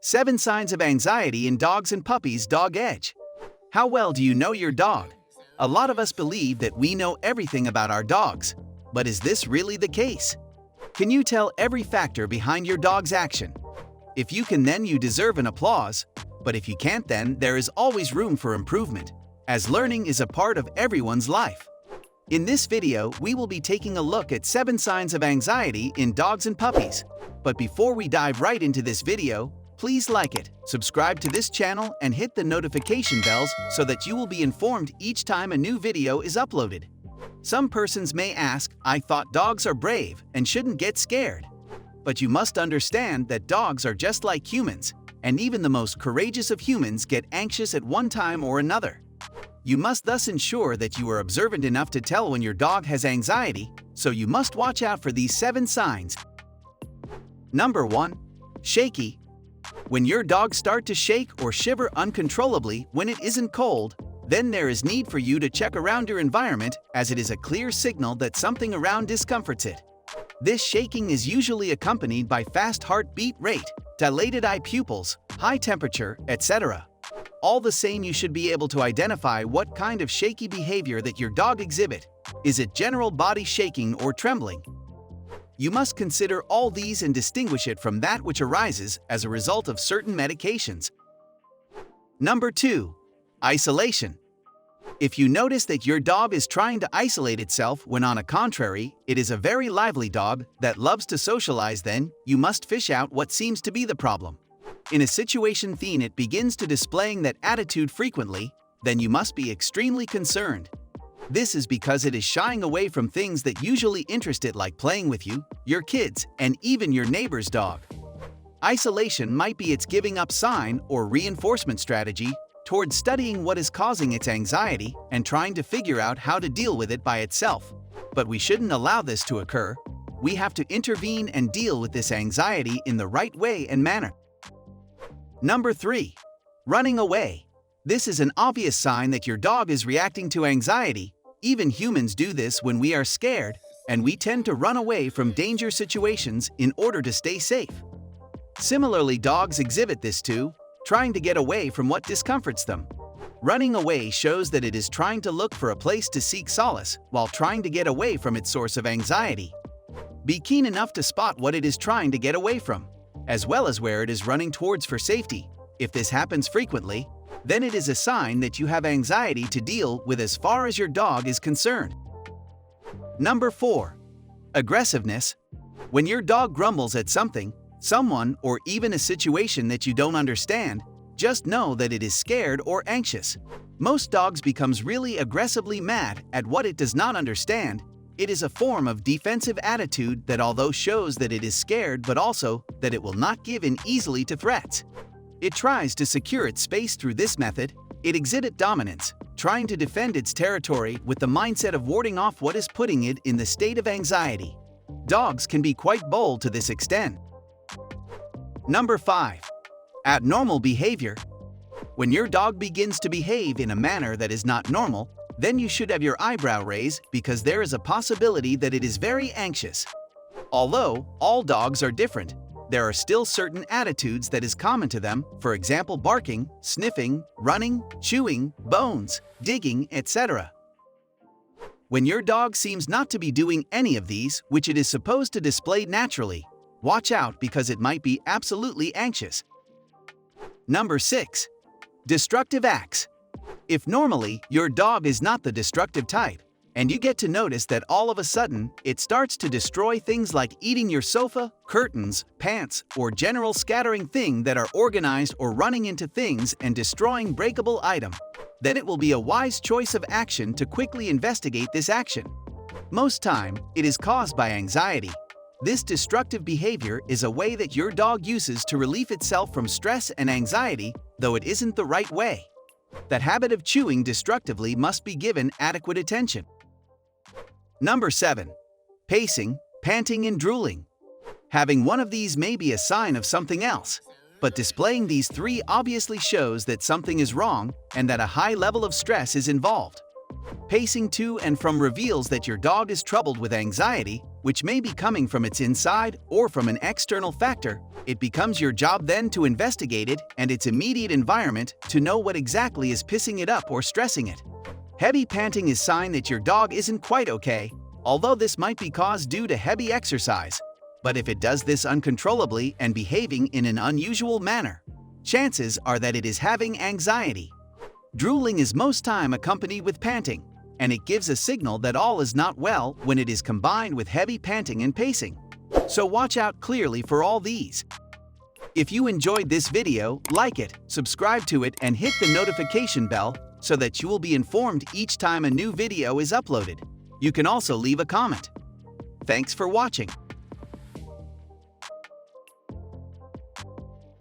7 Signs of Anxiety in Dogs and Puppies. Dog Edge. How well do you know your dog? A lot of us believe that we know everything about our dogs. But is this really the case? Can you tell every factor behind your dog's action? If you can, then you deserve an applause. But if you can't, then there is always room for improvement, as learning is a part of everyone's life. In this video, we will be taking a look at 7 signs of anxiety in dogs and puppies. But before we dive right into this video, please like it, subscribe to this channel, and hit the notification bells so that you will be informed each time a new video is uploaded. Some persons may ask, I thought dogs are brave and shouldn't get scared. But you must understand that dogs are just like humans, and even the most courageous of humans get anxious at one time or another. You must thus ensure that you are observant enough to tell when your dog has anxiety, so you must watch out for these 7 signs. Number 1. Shaky. When your dog starts to shake or shiver uncontrollably when it isn't cold, then there is need for you to check around your environment, as it is a clear signal that something around discomforts it. This shaking is usually accompanied by fast heartbeat rate, dilated eye pupils, high temperature, etc. All the same, you should be able to identify what kind of shaky behavior that your dog exhibits. Is it general body shaking or trembling? You must consider all these and distinguish it from that which arises as a result of certain medications. Number 2. Isolation. If you notice that your dog is trying to isolate itself when on a contrary, it is a very lively dog that loves to socialize, then you must fish out what seems to be the problem. In a situation then it begins to displaying that attitude frequently, then you must be extremely concerned. This is because it is shying away from things that usually interest it, like playing with you, your kids, and even your neighbor's dog. Isolation might be its giving up sign or reinforcement strategy towards studying what is causing its anxiety and trying to figure out how to deal with it by itself. But we shouldn't allow this to occur. We have to intervene and deal with this anxiety in the right way and manner. Number 3. Running away. This is an obvious sign that your dog is reacting to anxiety. Even humans do this when we are scared, and we tend to run away from danger situations in order to stay safe. Similarly, dogs exhibit this too, trying to get away from what discomforts them. Running away shows that it is trying to look for a place to seek solace while trying to get away from its source of anxiety. Be keen enough to spot what it is trying to get away from, as well as where it is running towards for safety. If this happens frequently, then it is a sign that you have anxiety to deal with as far as your dog is concerned. Number 4. Aggressiveness. When your dog grumbles at something, someone, or even a situation that you don't understand, just know that it is scared or anxious. Most dogs becomes really aggressively mad at what it does not understand. It is a form of defensive attitude that although shows that it is scared, but also that it will not give in easily to threats. It tries to secure its space through this method. It exhibits dominance, trying to defend its territory with the mindset of warding off what is putting it in the state of anxiety. Dogs can be quite bold to this extent. Number 5. Abnormal behavior. When your dog begins to behave in a manner that is not normal, then you should have your eyebrow raised, because there is a possibility that it is very anxious. Although all dogs are different, there are still certain attitudes that is common to them, for example barking, sniffing, running, chewing, bones, digging, etc. When your dog seems not to be doing any of these, which it is supposed to display naturally, watch out, because it might be absolutely anxious. Number 6. Destructive acts. If normally your dog is not the destructive type, and you get to notice that all of a sudden it starts to destroy things like eating your sofa, curtains, pants, or general scattering things that are organized, or running into things and destroying breakable item, then it will be a wise choice of action to quickly investigate this action. Most time, it is caused by anxiety. This destructive behavior is a way that your dog uses to relieve itself from stress and anxiety, though it isn't the right way. That habit of chewing destructively must be given adequate attention. Number 7. Pacing, panting, and drooling. Having one of these may be a sign of something else, but displaying these 3 obviously shows that something is wrong and that a high level of stress is involved. Pacing to and from reveals that your dog is troubled with anxiety, which may be coming from its inside or from an external factor, it becomes your job then to investigate it and its immediate environment to know what exactly is pissing it up or stressing it. Heavy panting is a sign that your dog isn't quite okay, although this might be caused due to heavy exercise. But if it does this uncontrollably and behaving in an unusual manner, chances are that it is having anxiety. Drooling is most time accompanied with panting, and it gives a signal that all is not well when it is combined with heavy panting and pacing. So watch out clearly for all these. If you enjoyed this video, like it, subscribe to it, and hit the notification bell so that you will be informed each time a new video is uploaded. You can also leave a comment. Thanks for watching.